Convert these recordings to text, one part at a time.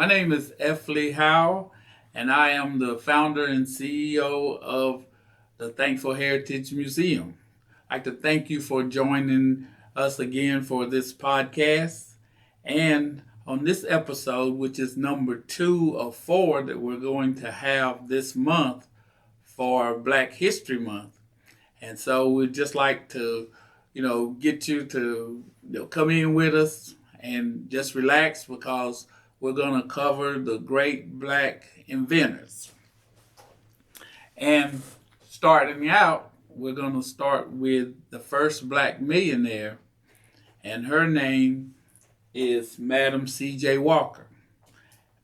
My name is Effley Howell, and I am the founder and CEO of the Thankful Heritage Museum. I'd like to thank you for joining us again for this podcast. And on this episode, which is number 2 of 4 that we're going to have this month for Black History Month. And so we'd just like to, get you to come in with us and just relax because we're going to cover the great Black inventors. And starting out, we're going to start with the first Black millionaire, and her name is Madam C.J. Walker.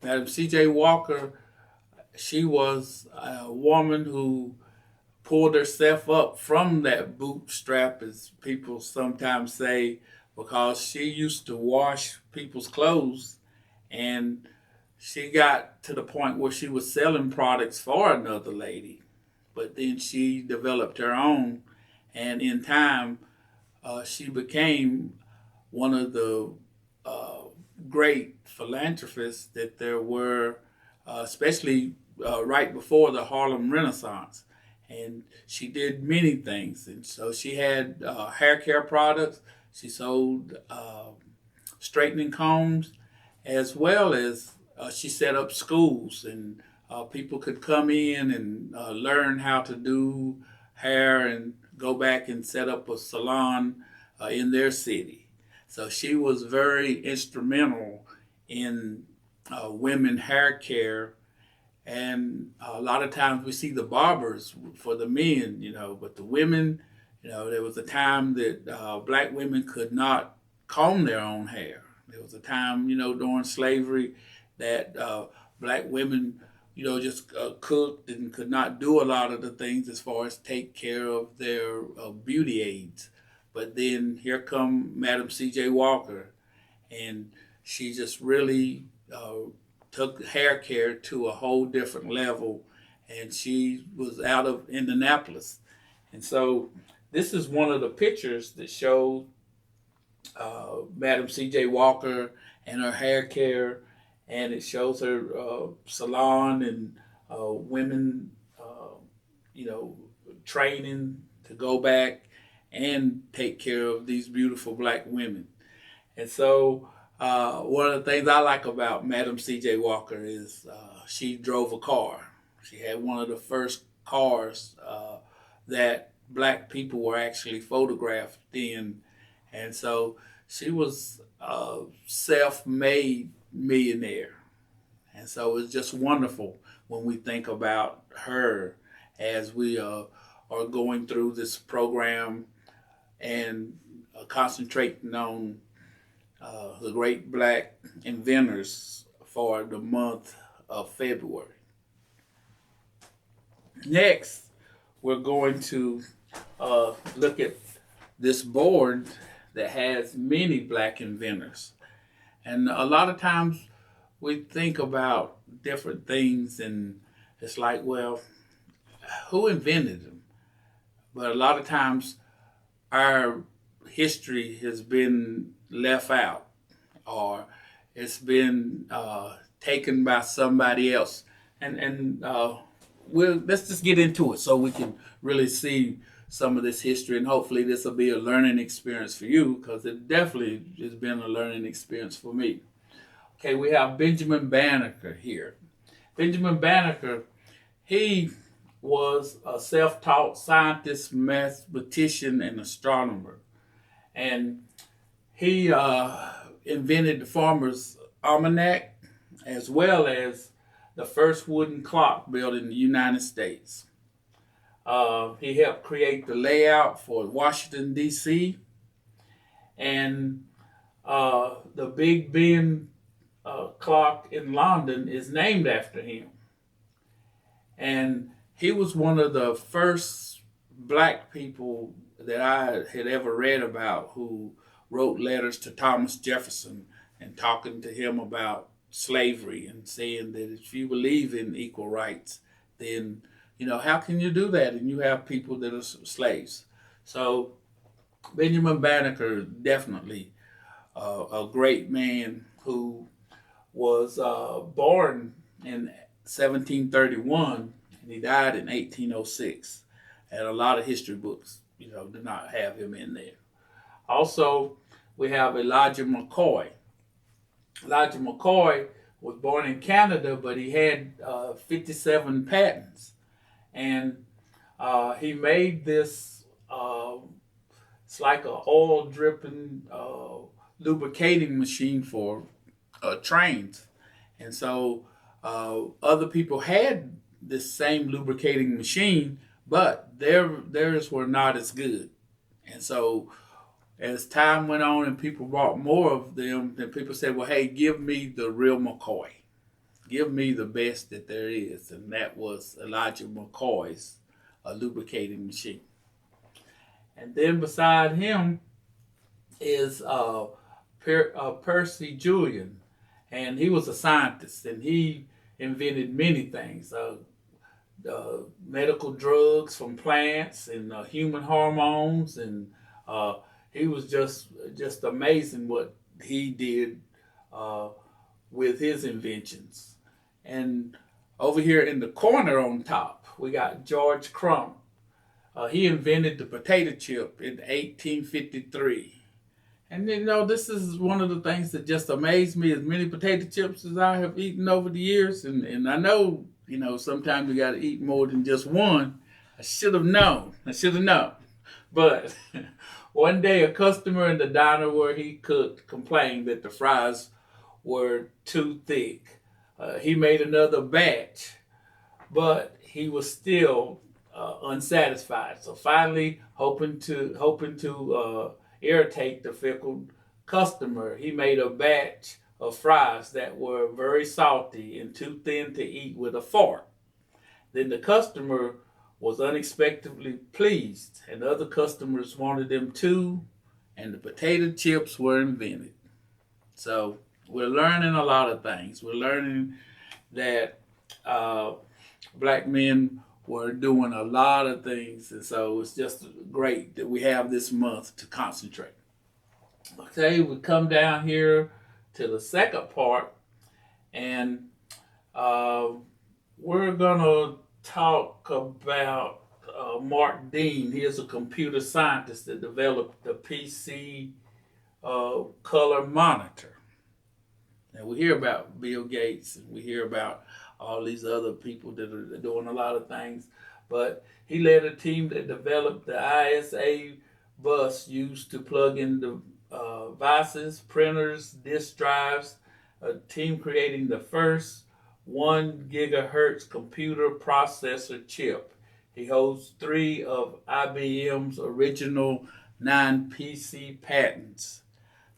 Madam C.J. Walker, she was a woman who pulled herself up from that bootstrap, as people sometimes say, because she used to wash people's clothes, and she got to the point where she was selling products for another lady. But then she developed her own, and in time, she became one of the great philanthropists that there were, especially right before the Harlem Renaissance. And she did many things. And so she had hair care products. She sold straightening combs, as well as she set up schools, and people could come in and learn how to do hair and go back and set up a salon in their city. So she was very instrumental in women hair care. And a lot of times we see the barbers for the men, but the women, there was a time that Black women could not comb their own hair. There was a time, during slavery that Black women, just cooked and could not do a lot of the things as far as take care of their beauty aids. But then here come Madam C.J. Walker, and she just really took hair care to a whole different level, and she was out of Indianapolis. And so this is one of the pictures that show Madam C.J. Walker and her hair care, and it shows her salon and women, training to go back and take care of these beautiful Black women. And so one of the things I like about Madam C.J. Walker is she drove a car. She had one of the first cars that Black people were actually photographed in. And so she was a self-made millionaire. And so it's just wonderful when we think about her as we are going through this program and concentrating on the great Black inventors for the month of February. Next, we're going to look at this board that has many Black inventors. And a lot of times we think about different things and it's like, well, who invented them? But a lot of times our history has been left out, or it's been taken by somebody else. And let's just get into it so we can really see some of this history, and hopefully this will be a learning experience for you, because it definitely has been a learning experience for me. Okay, we have Benjamin Banneker here. Benjamin Banneker, he was a self-taught scientist, mathematician, and astronomer. And he invented the Farmer's Almanac, as well as the first wooden clock built in the United States. He helped create the layout for Washington, D.C., and the Big Ben clock in London is named after him. And he was one of the first Black people that I had ever read about who wrote letters to Thomas Jefferson and talking to him about slavery and saying that if you believe in equal rights, then, how can you do that? And you have people that are slaves. So Benjamin Banneker, definitely a great man who was born in 1731 and he died in 1806. And a lot of history books, do not have him in there. Also, we have Elijah McCoy. Elijah McCoy was born in Canada, but he had 57 patents. And he made this, it's like an oil dripping lubricating machine for trains. And so other people had this same lubricating machine, but theirs were not as good. And so as time went on and people bought more of them, then people said, well, hey, give me the real McCoy. Give me the best that there is. And that was Elijah McCoy's lubricating machine. And then beside him is Percy Julian. And he was a scientist, and he invented many things. Medical drugs from plants and human hormones, and he was just amazing what he did with his inventions. And over here in the corner on top, we got George Crump. He invented the potato chip in 1853. And this is one of the things that just amazed me, as many potato chips as I have eaten over the years. And I know, sometimes you got to eat more than just one. I should have known. But one day a customer in the diner where he cooked complained that the fries were too thick. He made another batch, but he was still unsatisfied. So finally, hoping to irritate the fickle customer, he made a batch of fries that were very salty and too thin to eat with a fork. Then the customer was unexpectedly pleased, and other customers wanted them too, and the potato chips were invented. So we're learning a lot of things. We're learning that black men were doing a lot of things, and so it's just great that we have this month to concentrate. Okay, we come down here to the second part, and we're gonna talk about Mark Dean. He is a computer scientist that developed the PC color monitor. And we hear about Bill Gates, and we hear about all these other people that are doing a lot of things. But he led a team that developed the ISA bus used to plug in devices, printers, disk drives, a team creating the first 1 gigahertz computer processor chip. He holds 3 of IBM's original 9 PC patents.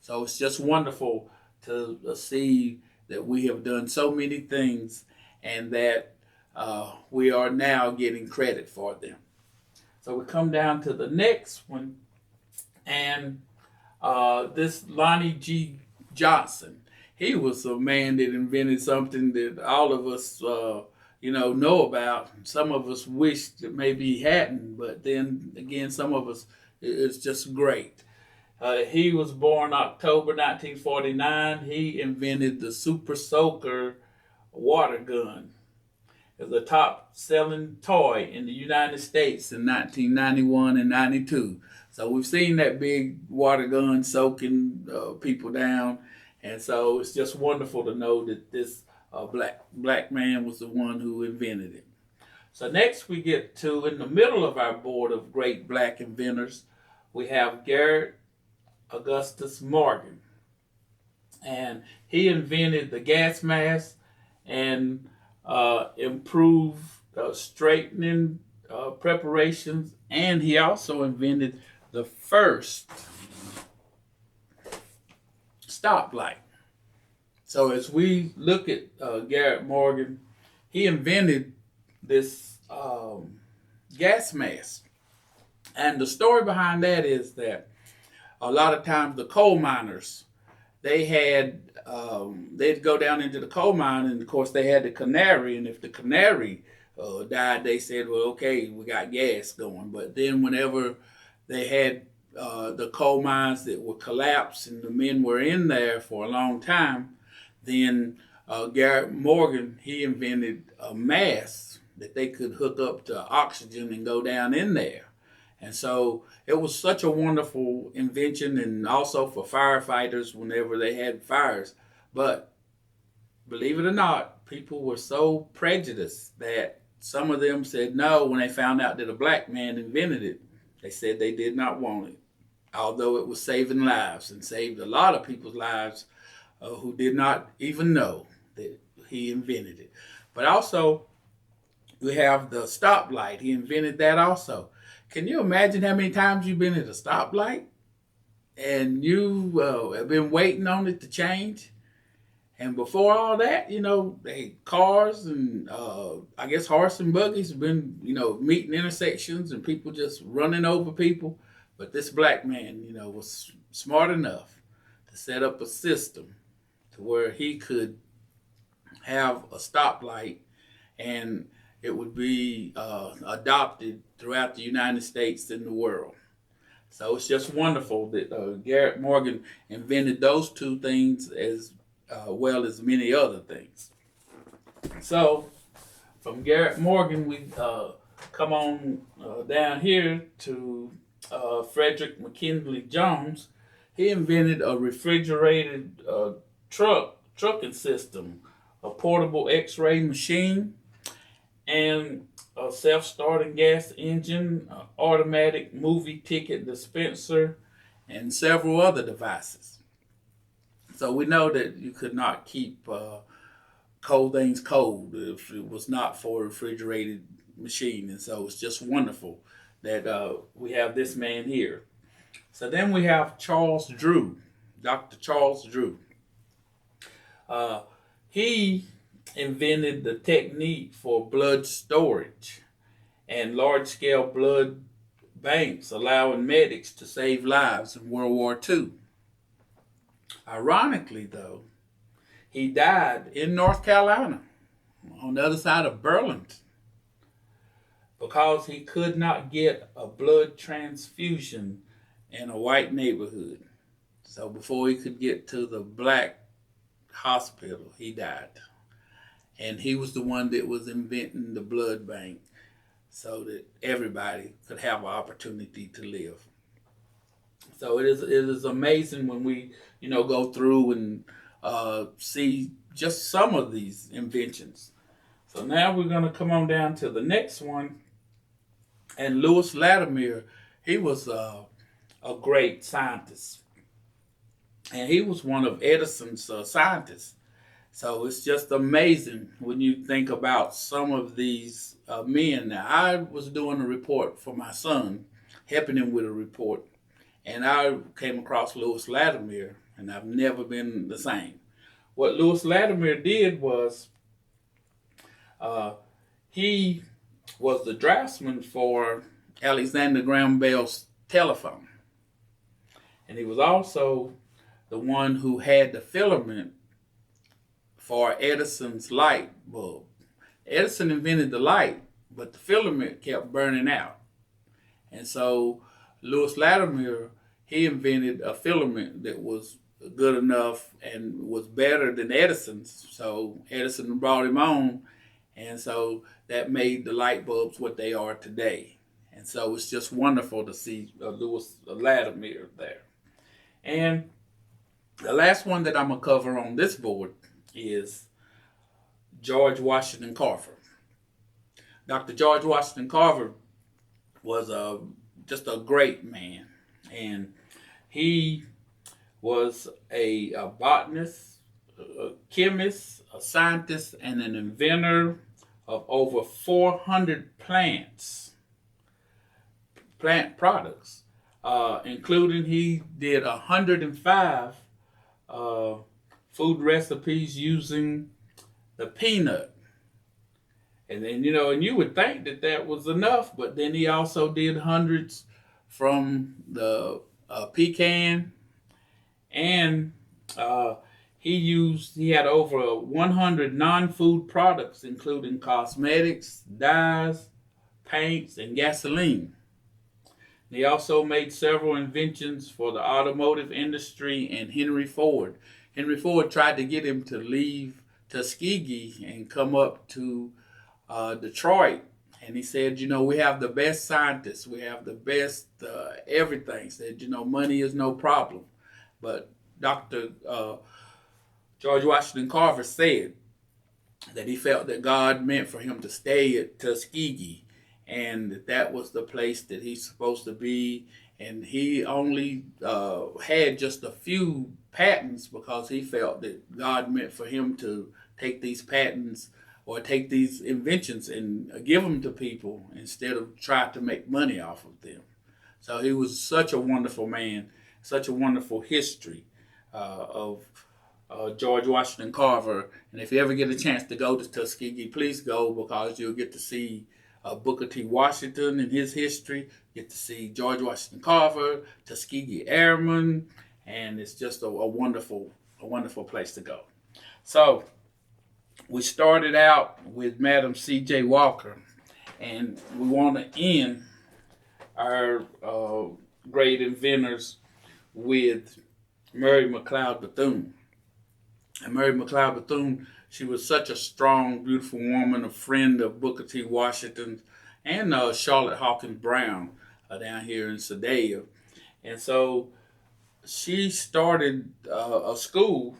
So it's just wonderful to see that we have done so many things and that we are now getting credit for them. So we come down to the next one, and this Lonnie G. Johnson. He was a man that invented something that all of us, know about. Some of us wish that maybe he hadn't, but then again, some of us, it's just great. He was born October 1949. He invented the Super Soaker water gun. It was a top-selling toy in the United States in 1991 and 92. So we've seen that big water gun soaking people down, and so it's just wonderful to know that this black man was the one who invented it. So next we get to, in the middle of our board of great black inventors, we have Garrett Augustus Morgan. And he invented the gas mask and improved straightening preparations, and he also invented the first stoplight. So as we look at Garrett Morgan, he invented this gas mask. And the story behind that is that a lot of times the coal miners, they'd go down into the coal mine, and of course they had the canary, and if the canary died, they said, well, okay, we got gas going. But then whenever they had the coal mines that were collapsed and the men were in there for a long time, then Garrett Morgan, he invented a mask that they could hook up to oxygen and go down in there. And so it was such a wonderful invention, and also for firefighters whenever they had fires. But believe it or not, people were so prejudiced that some of them said no when they found out that a black man invented it. They said they did not want it, although it was saving lives and saved a lot of people's lives who did not even know that he invented it. But also, we have the stoplight. He invented that also. Can you imagine how many times you've been at a stoplight and you have been waiting on it to change? And before all that, cars and I guess horse and buggies have been, meeting intersections and people just running over people. But this black man, was smart enough to set up a system to where he could have a stoplight and it would be adopted throughout the United States and the world. So it's just wonderful that Garrett Morgan invented those two things as well as many other things. So from Garrett Morgan, we come on down here to Frederick McKinley Jones. He invented a refrigerated trucking system, a portable X-ray machine, and a self-starting gas engine, automatic movie ticket dispenser, and several other devices. So we know that you could not keep cold things cold if it was not for a refrigerated machine. And so it's just wonderful that we have this man here. So then we have Charles Drew, Dr. Charles Drew. He invented the technique for blood storage and large-scale blood banks, allowing medics to save lives in World War II. Ironically, though, he died in North Carolina on the other side of Burlington because he could not get a blood transfusion in a white neighborhood. So before he could get to the black hospital, he died. And he was the one that was inventing the blood bank so that everybody could have an opportunity to live. So it is amazing when we, go through and see just some of these inventions. So now we're going to come on down to the next one. And Lewis Latimer, he was a great scientist. And he was one of Edison's scientists. So it's just amazing when you think about some of these men. Now, I was doing a report for my son, helping him with a report, and I came across Lewis Latimer, and I've never been the same. What Lewis Latimer did was he was the draftsman for Alexander Graham Bell's telephone, and he was also the one who had the filament for Edison's light bulb. Edison invented the light, but the filament kept burning out. And so Lewis Latimer, he invented a filament that was good enough and was better than Edison's. So Edison brought him on, and so that made the light bulbs what they are today. And so it's just wonderful to see Lewis Latimer there. And the last one that I'm going to cover on this board is George Washington Carver. Dr. George Washington Carver was just a great man, and he was a botanist, a chemist, a scientist, and an inventor of over 400 plant products, including he did 105 food recipes using the peanut. And then, and you would think that was enough, but then he also did hundreds from the pecan, and he had over 100 non-food products, including cosmetics, dyes, paints, and gasoline. He also made several inventions for the automotive industry and Henry Ford. Henry Ford tried to get him to leave Tuskegee and come up to Detroit. And he said, we have the best scientists, we have the best everything. Said, money is no problem. But Dr. George Washington Carver said that he felt that God meant for him to stay at Tuskegee, and that was the place that he's supposed to be. And he only had just a few patents because he felt that God meant for him to take these patents or take these inventions and give them to people instead of try to make money off of them. So he was such a wonderful man, such a wonderful history of George Washington Carver. And if you ever get a chance to go to Tuskegee, please go, because you'll get to see Booker T. Washington and his history, get to see George Washington Carver, Tuskegee Airmen, and it's just a wonderful place to go. So we started out with Madam C.J. Walker, and we want to end our great inventors with Mary McLeod Bethune. And Mary McLeod Bethune, she was such a strong, beautiful woman, a friend of Booker T. Washington and Charlotte Hawkins Brown down here in Sedalia. And so she started a school,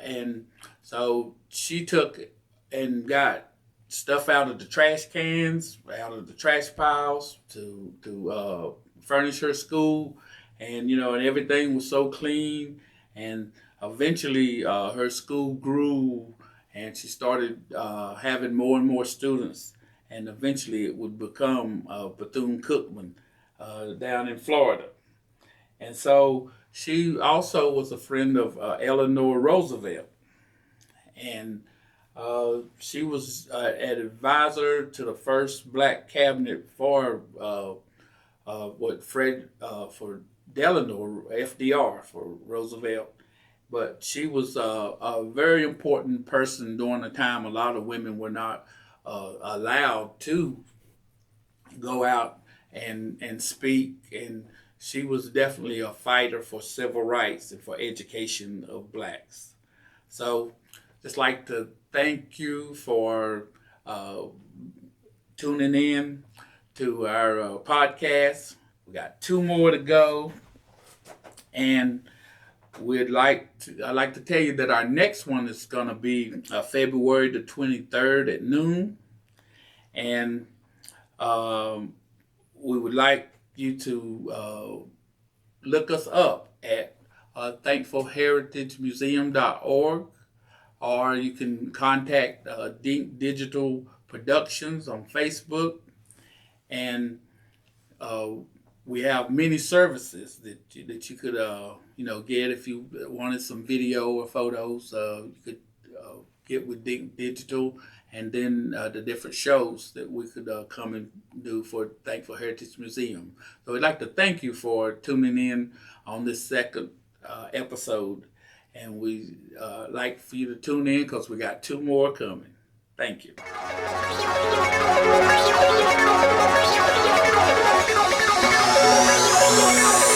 and so she took and got stuff out of the trash cans, out of the trash piles to furnish her school, and and everything was so clean. And eventually, her school grew, and she started having more and more students, and eventually it would become Bethune-Cookman down in Florida. And so she also was a friend of Eleanor Roosevelt, and she was an advisor to the first black cabinet for for Delano, FDR, for Roosevelt. But she was a very important person during a time a lot of women were not allowed to go out and speak, and she was definitely a fighter for civil rights and for education of blacks. So just like to thank you for tuning in to our podcast. We got 2 more to go, and I'd like to tell you that our next one is going to be February the 23rd at noon, and we would like you to look us up at thankfulheritagemuseum.org, or you can contact Dink Digital Productions on Facebook, and we have many services that you could get if you wanted some video or photos. You could get with Dink Digital, and then the different shows that we could come and do for Thankful Heritage Museum. So we'd like to thank you for tuning in on this second episode, and we like for you to tune in because we got 2 more coming. Thank you. Thank you.